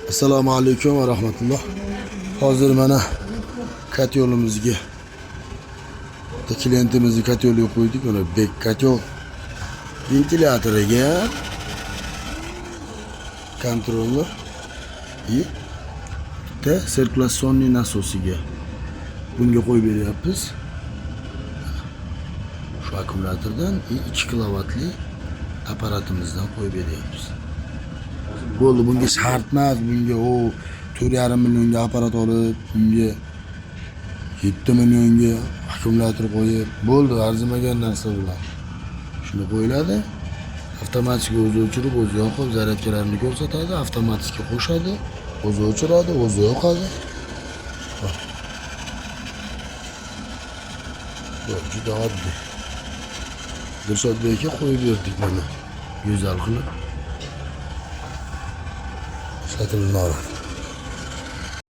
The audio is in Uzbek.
Assalomu alaykum va rahmatulloh. Hozir mana katyolimizga klientimizni katyoliga qo'ydik. Mana bek katyol ventilyatoriga kontroller и bitta sirkulyatsionniy nasosiga bunga qo'yib beryapmiz. Shu akkumulyatordan 2 kilovatli apparatimizdan qo'yib beryapmiz. Bo'ldi, bunga shart emas, bunga 4,5 millionga apparat olib, bunga 7 millionga akkumulyator qo'yib, bo'ldi, arzimagan narsa bilan. Shuni qo'yiladi. Avtomatik o'zi o'chirib, o'zi yoqib, zaryadkalarini ko'rsatadi, avtomatikka qo'shadi, o'zi o'chiradi, o'zi yoqadi. Bu juda oddiy. Dilshodbekka qo'yib berdik mana. Go'zal qilib. Shaklini oladi.